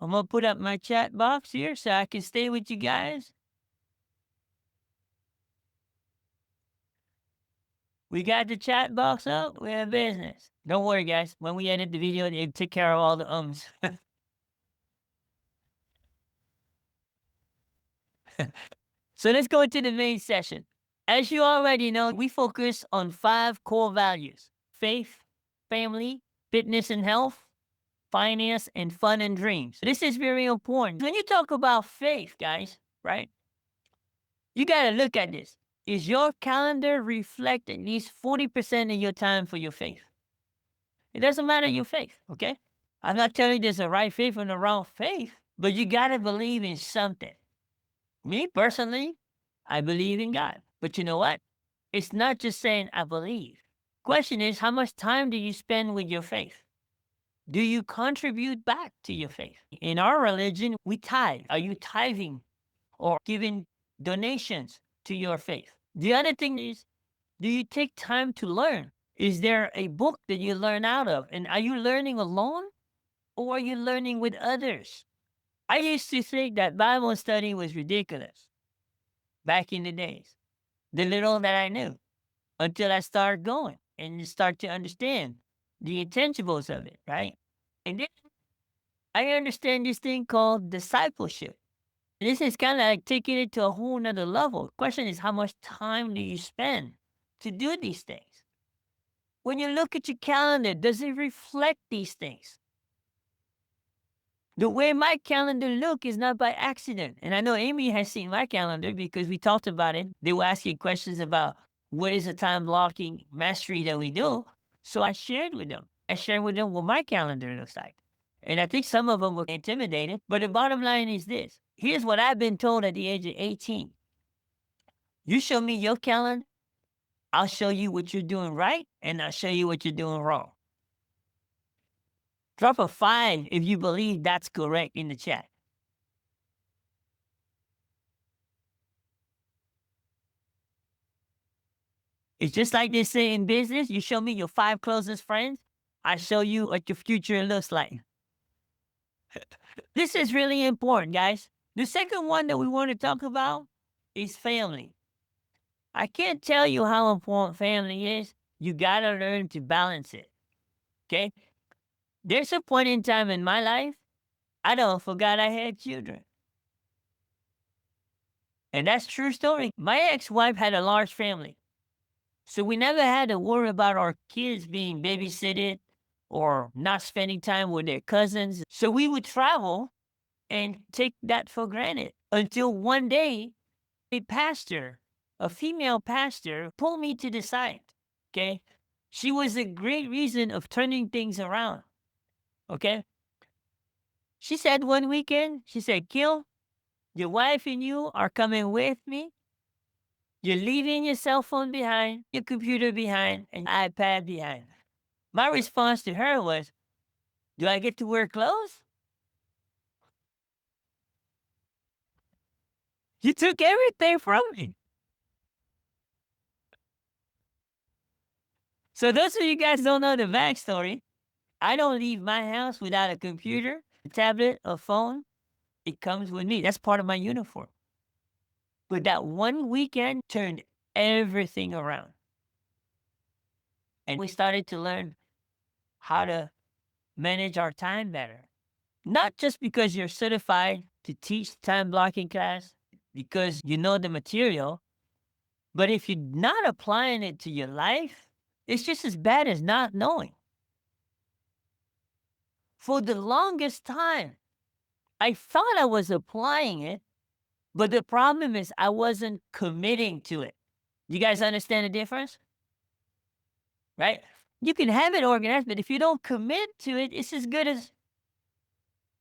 I'm gonna put up my chat box here so I can stay with you guys. We got the chat box up. We're in business. Don't worry, guys. When we edit the video, it take care of all the ums. So let's go into the main session. As you already know, we focus on 5 core values: faith, family, fitness and health, finance, and fun and dreams. This is very important. When you talk about faith, guys, right? You got to look at this. Is your calendar reflect at least 40% of your time for your faith? It doesn't matter your faith, okay? I'm not telling you there's a right faith and a wrong faith, but you got to believe in something. Me personally, I believe in God. But you know what? It's not just saying I believe. Question is, how much time do you spend with your faith? Do you contribute back to your faith? In our religion, we tithe. Are you tithing or giving donations to your faith? The other thing is, do you take time to learn? Is there a book that you learn out of? And are you learning alone or are you learning with others? I used to think that Bible study was ridiculous back in the days, the little that I knew, until I started going and you start to understand the intangibles of it, right? And then I understand this thing called discipleship. This is kind of like taking it to a whole nother level. Question is, how much time do you spend to do these things? When you look at your calendar, does it reflect these things? The way my calendar look is not by accident. And I know Amy has seen my calendar because we talked about it. They were asking questions about what is the time blocking mastery that we do. So I shared with them. I shared with them what my calendar looks like. And I think some of them were intimidated. But the bottom line is this. Here's what I've been told at the age of 18. You show me your calendar, I'll show you what you're doing right, and I'll show you what you're doing wrong. Drop a 5 if you believe that's correct in the chat. It's just like they say in business. You show me your 5 closest friends, I show you what your future looks like. This is really important, guys. The second one that we want to talk about is family. I can't tell you how important family is. You got to learn to balance it. Okay? There's a point in time in my life, I don't forgot I had children. And that's true story. My ex-wife had a large family. So we never had to worry about our kids being babysitted or not spending time with their cousins. So we would travel and take that for granted until one day a pastor, a female pastor, pulled me to the side. Okay. She was a great reason of turning things around. Okay. She said one weekend, she said, Gil, your wife and you are coming with me. You're leaving your cell phone behind, your computer behind, and your iPad behind. My response to her was, do I get to wear clothes? You took everything from me. So those of you guys don't know the backstory, I don't leave my house without a computer, a tablet, a phone. It comes with me. That's part of my uniform. But that one weekend turned everything around. And we started to learn how to manage our time better. Not just because you're certified to teach time blocking class, because you know the material, but if you're not applying it to your life, it's just as bad as not knowing. For the longest time, I thought I was applying it, but the problem is I wasn't committing to it. You guys understand the difference? Right? You can have it organized, but if you don't commit to it, it's as good as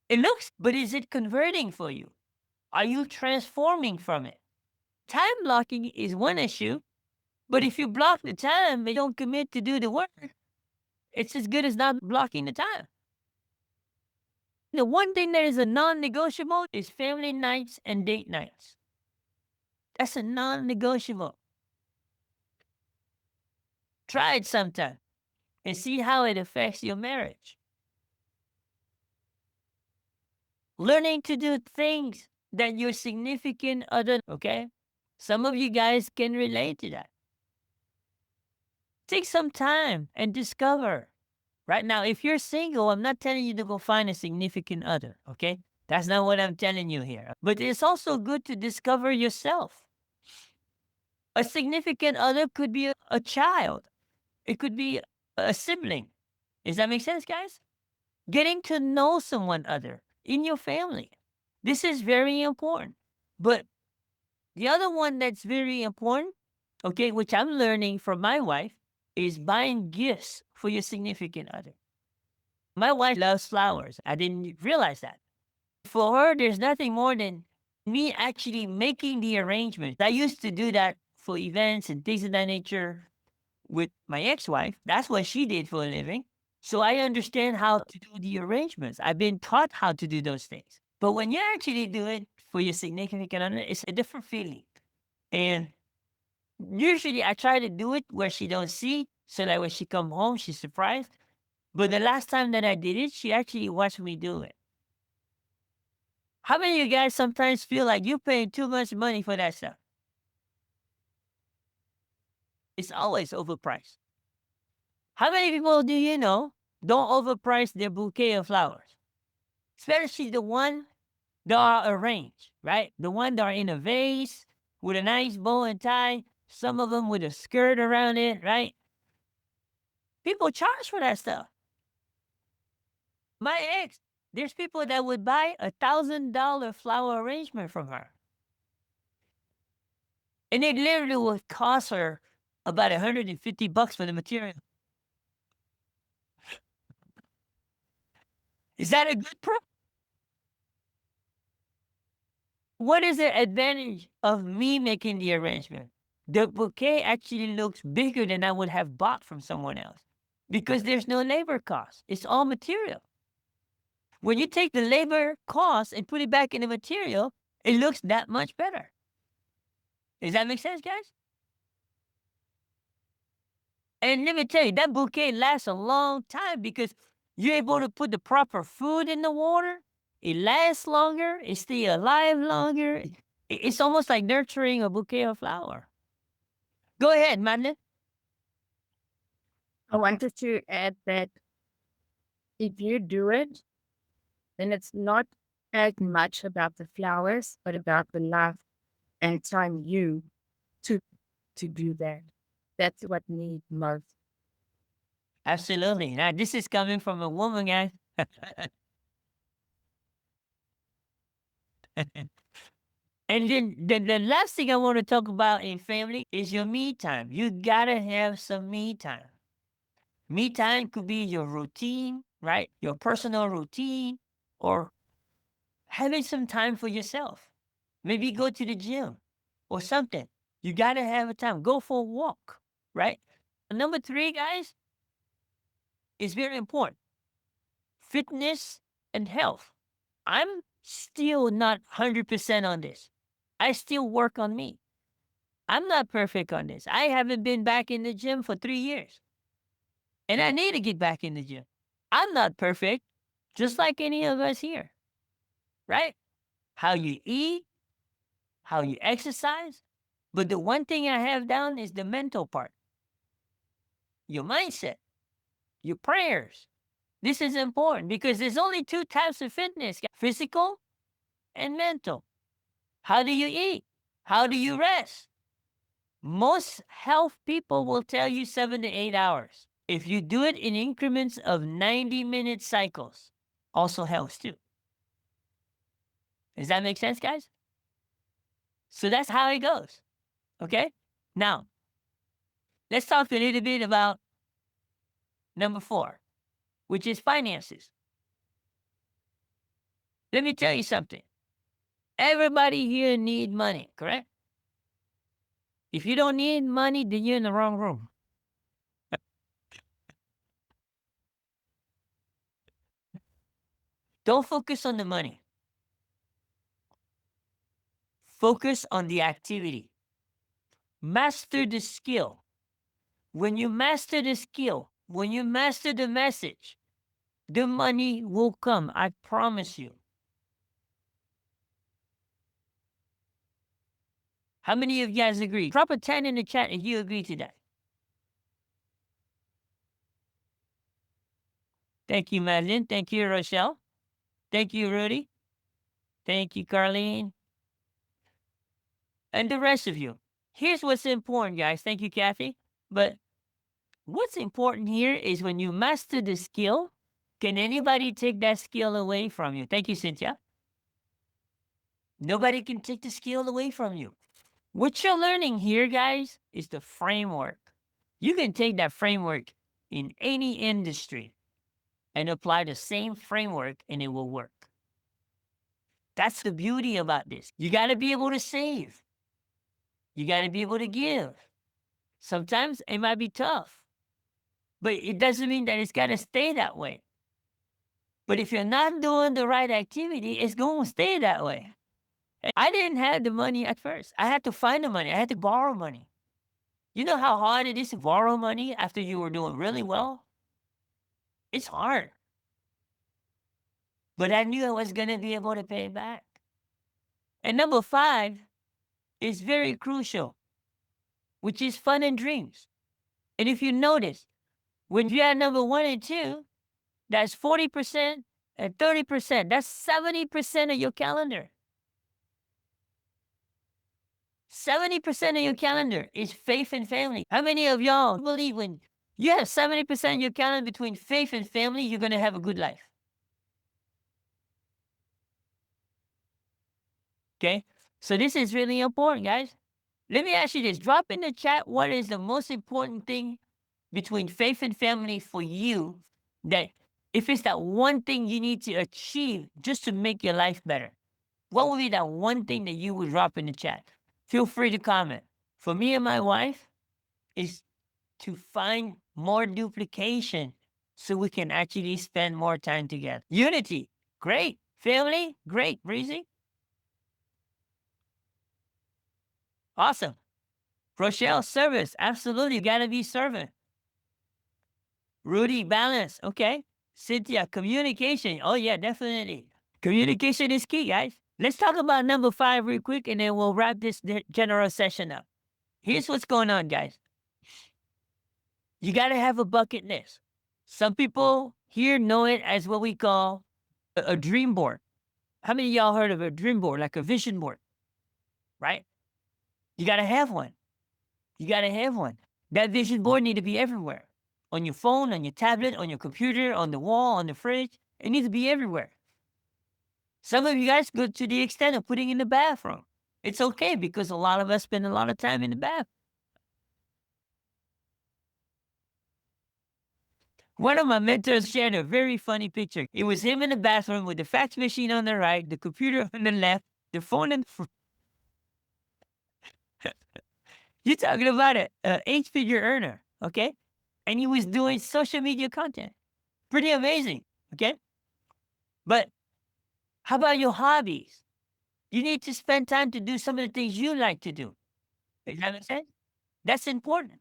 it looks. But is it converting for you? Are you transforming from it? Time blocking is one issue, but if you block the time and don't commit to do the work, it's as good as not blocking the time. The one thing that is a non-negotiable is family nights and date nights. That's a non-negotiable. Try it sometime and see how it affects your marriage. Learning to do things that your significant other, okay? Some of you guys can relate to that. Take some time and discover. Right now, if you're single, I'm not telling you to go find a significant other, okay? That's not what I'm telling you here. But it's also good to discover yourself. A significant other could be a child, it could be a sibling. Does that make sense, guys? Getting to know someone other in your family. This is very important. But the other one that's very important, okay, which I'm learning from my wife, is buying gifts for your significant other. My wife loves flowers. I didn't realize that. For her, there's nothing more than me actually making the arrangements. I used to do that for events and things of that nature with my ex-wife. That's what she did for a living. So I understand how to do the arrangements. I've been taught how to do those things. But when you actually do it for your significant other, it's a different feeling. And usually I try to do it where she don't see, so that when she come home, she's surprised. But the last time that I did it, she actually watched me do it. How many of you guys sometimes feel like you're paying too much money for that stuff? It's always overpriced. How many people do you know don't overprice their bouquet of flowers? Especially the one that are arranged, right? The one that are in a vase with a nice bow and tie, some of them with a skirt around it, right? People charge for that stuff. My ex, there's people that would buy $1,000 flower arrangement from her. And it literally would cost her about $150 for the material. Is that a good price? What is the advantage of me making the arrangement? The bouquet actually looks bigger than I would have bought from someone else because there's no labor cost. It's all material. When you take the labor cost and put it back in the material, it looks that much better. Does that make sense, guys? And let me tell you, that bouquet lasts a long time because you're able to put the proper food in the water. It lasts longer. It stays alive longer. It's almost like nurturing a bouquet of flower. Go ahead, Madeline. I wanted to add that if you do it, then it's not as much about the flowers, but about the love and time you took to do that. That's what needs most. Absolutely. Now, this is coming from a woman, guys. And then the last thing I want to talk about in family is your me time. You gotta have some me time. Me time could be your routine, right? Your personal routine, or having some time for yourself. Maybe go to the gym or something. You gotta have a time. Go for a walk, right? Number three, guys, is very important. Fitness and health. I'm still not 100% on this. I still work on me. I'm not perfect on this. I haven't been back in the gym for 3 years. And I need to get back in the gym. I'm not perfect, just like any of us here, right? How you eat, how you exercise. But the one thing I have down is the mental part, your mindset, your prayers. This is important because there's only two types of fitness, physical and mental. How do you eat? How do you rest? Most health people will tell you 7 to 8 hours. If you do it in increments of 90-minute cycles, also helps too. Does that make sense, guys? So that's how it goes. Okay? Now, let's talk a little bit about number four, which is finances. Let me tell you something. Everybody here need money, correct? If you don't need money, then you're in the wrong room. Don't focus on the money. Focus on the activity. Master the skill. When you master the skill, when you master the message, the money will come. I promise you. How many of you guys agree? Drop a 10 in the chat if you agree to that. Thank you, Madeline. Thank you, Rochelle. Thank you, Rudy. Thank you, Carlene. And the rest of you. Here's what's important, guys. Thank you, Kathy. But what's important here is when you master the skill, can anybody take that skill away from you? Thank you, Cynthia. Nobody can take the skill away from you. What you're learning here, guys, is the framework. You can take that framework in any industry and apply the same framework and it will work. That's the beauty about this. You got to be able to save. You got to be able to give. Sometimes it might be tough, but it doesn't mean that it's got to stay that way. But if you're not doing the right activity, it's going to stay that way. I didn't have the money at first. I had to find the money. I had to borrow money. You know how hard it is to borrow money after you were doing really well? It's hard. But I knew I was going to be able to pay it back. And number 5 is very crucial, which is fun and dreams. And if you notice, when you add number 1 and 2, that's 40% and 30%. That's 70% of your calendar. 70% of your calendar is faith and family. How many of y'all believe when you have 70% of your calendar between faith and family, you're going to have a good life? Okay? So this is really important, guys. Let me ask you this. Drop in the chat what is the most important thing between faith and family for you, that if it's that one thing you need to achieve just to make your life better, what would be that one thing that you would drop in the chat? Feel free to comment. For me and my wife, is to find more duplication so we can actually spend more time together. Unity, great. Family, great. Breezy, awesome. Rochelle, service, absolutely. Gotta be servant. Rudy, balance, okay. Cynthia, communication. Oh, yeah, definitely. Communication is key, guys. Let's talk about number 5 real quick and then we'll wrap this general session up. Here's what's going on, guys. You got to have a bucket list. Some people here know it as what we call a dream board. How many of y'all heard of a dream board, like a vision board? Right? You got to have one. You got to have one. That vision board need to be everywhere. On your phone, on your tablet, on your computer, on the wall, on the fridge. It needs to be everywhere. Some of you guys go to the extent of putting in the bathroom. It's okay because a lot of us spend a lot of time in the bathroom. One of my mentors shared a very funny picture. It was him in the bathroom with the fax machine on the right, the computer on the left, the phone in the front. You're talking about a 8-figure earner, okay? And he was doing social media content. Pretty amazing, okay? But how about your hobbies? You need to spend time to do some of the things you like to do. Does that make sense? That's important.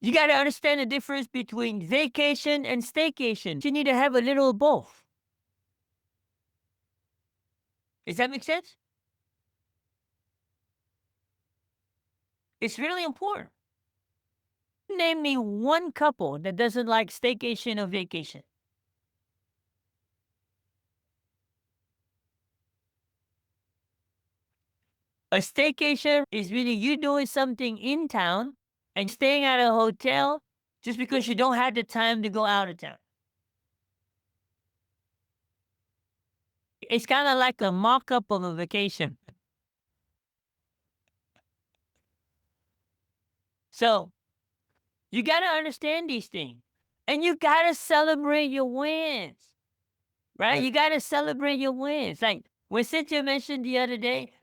You got to understand the difference between vacation and staycation. You need to have a little of both. Does that make sense? It's really important. Name me one couple that doesn't like staycation or vacation. A staycation is really you doing something in town and staying at a hotel just because you don't have the time to go out of town. It's kind of like a mock-up of a vacation. So you got to understand these things. And you got to celebrate your wins, right? You got to celebrate your wins. Like when Cynthia mentioned the other day,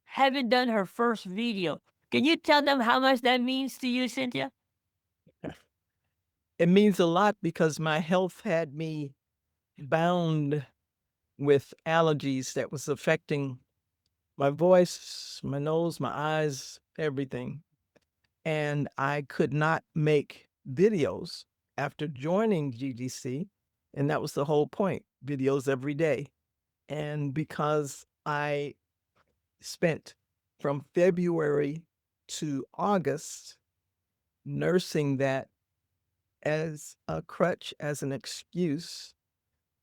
having done her first video. Can you tell them how much that means to you, Cynthia? It means a lot because my health had me bound with allergies that was affecting my voice, my nose, my eyes, everything. And I could not make videos after joining GDC. And that was the whole point, videos every day. And because I spent from February to August, nursing that as a crutch, as an excuse.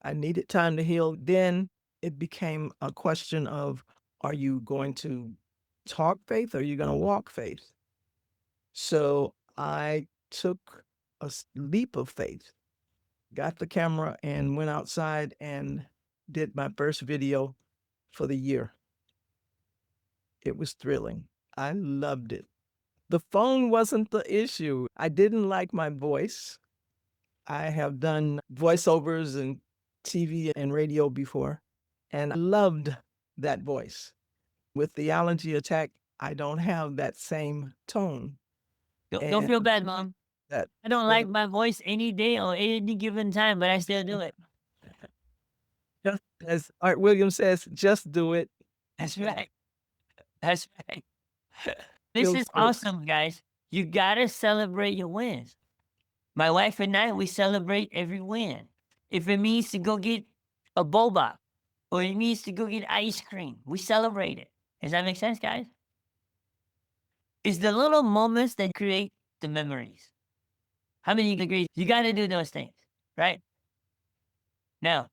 I needed time to heal. Then it became a question of, are you going to talk faith or are you going to walk faith? So I took a leap of faith, got the camera and went outside and did my first video for the year. It was thrilling. I loved it. The phone wasn't the issue. I didn't like my voice. I have done voiceovers and TV and radio before, and I loved that voice. With the allergy attack, I don't have that same tone. Don't feel bad, Mom. That I don't like my voice any day or any given time, but I still do it. just as Art Williams says, just do it. That's right. That's right. This Feels is good. awesome, guys. You gotta celebrate your wins. My wife and I, we celebrate every win. If it means to go get a boba or it means to go get ice cream, we celebrate it. Does that make sense, guys? It's the little moments that create the memories. How many of you agree? You got to do those things, right? Now,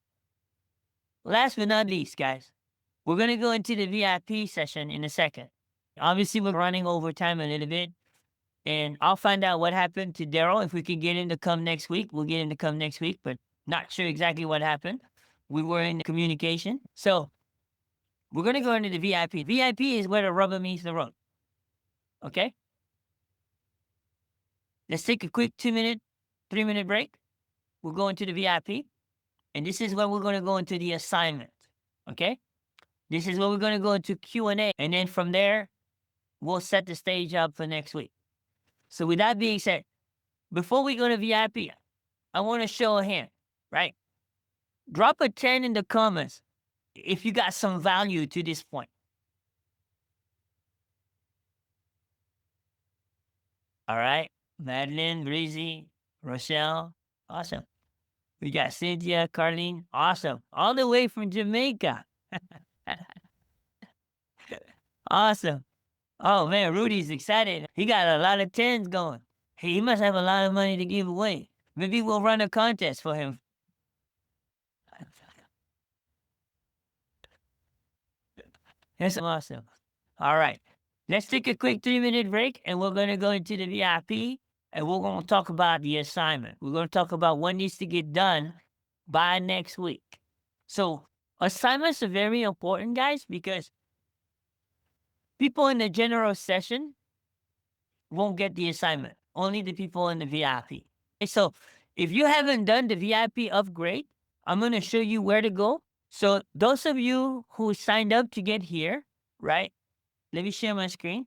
last but not least, guys, we're going to go into the VIP session in a second. Obviously, we're running over time a little bit, and I'll find out what happened to Daryl. If we can get him to come next week, we'll get him to come next week, but not sure exactly what happened. We were in communication. So we're going to go into the VIP. VIP is where the rubber meets the road. Okay? Let's take a quick 2-minute, 3-minute break. We'll go into the VIP. And this is where we're going to go into the assignment. Okay? This is where we're going to go into Q&A. And then from there, we'll set the stage up for next week. So with that being said, before we go to VIP, I want to show a hand, right? Drop a 10 in the comments if you got some value to this point. All right. Madeline, Breezy, Rochelle. Awesome. We got Cynthia, Carlene. Awesome. All the way from Jamaica. Awesome. Oh, man, Rudy's excited. He got a lot of 10s going. He must have a lot of money to give away. Maybe we'll run a contest for him. That's awesome. All right. Let's take a quick 3-minute break, and we're going to go into the VIP, and we're going to talk about the assignment. We're going to talk about what needs to get done by next week. So assignments are very important, guys, because people in the general session won't get the assignment. Only the people in the VIP. So if you haven't done the VIP upgrade, I'm going to show you where to go. So those of you who signed up to get here, right? Let me share my screen.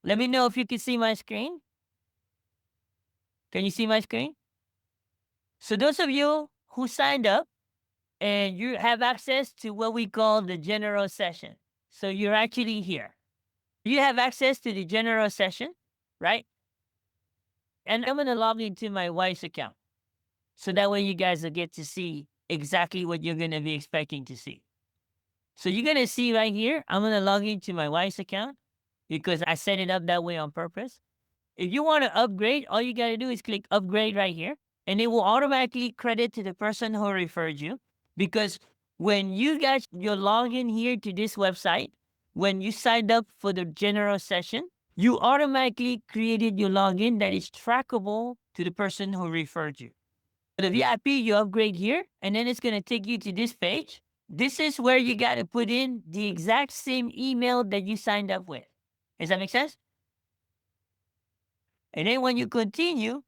Let me know if you can see my screen. Can you see my screen? So those of you who signed up and you have access to what we call the general session. So you're actually here. You have access to the general session, right? And I'm going to log into my wife's account. So that way you guys will get to see exactly what you're going to be expecting to see. So you're going to see right here, I'm going to log into my wife's account because I set it up that way on purpose. If you want to upgrade, all you got to do is click upgrade right here, and it will automatically credit to the person who referred you. Because when you got your login here to this website, when you signed up for the general session, you automatically created your login that is trackable to the person who referred you. For the VIP, you upgrade here, and then it's going to take you to this page. This is where you got to put in the exact same email that you signed up with. Does that make sense? And then when you continue,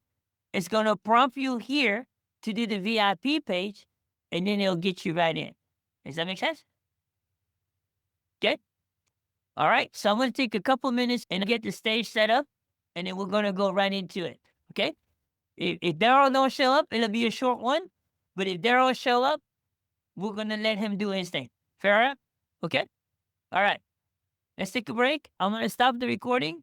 it's going to prompt you here to do the VIP page, and then it'll get you right in. Does that make sense? Okay? All right. So I'm going to take a couple minutes and get the stage set up, and then we're going to go right into it. Okay? If Daryl don't show up, it'll be a short one. But if Daryl show up, we're going to let him do his thing. Fair enough? Okay? All right. Let's take a break. I'm going to stop the recording,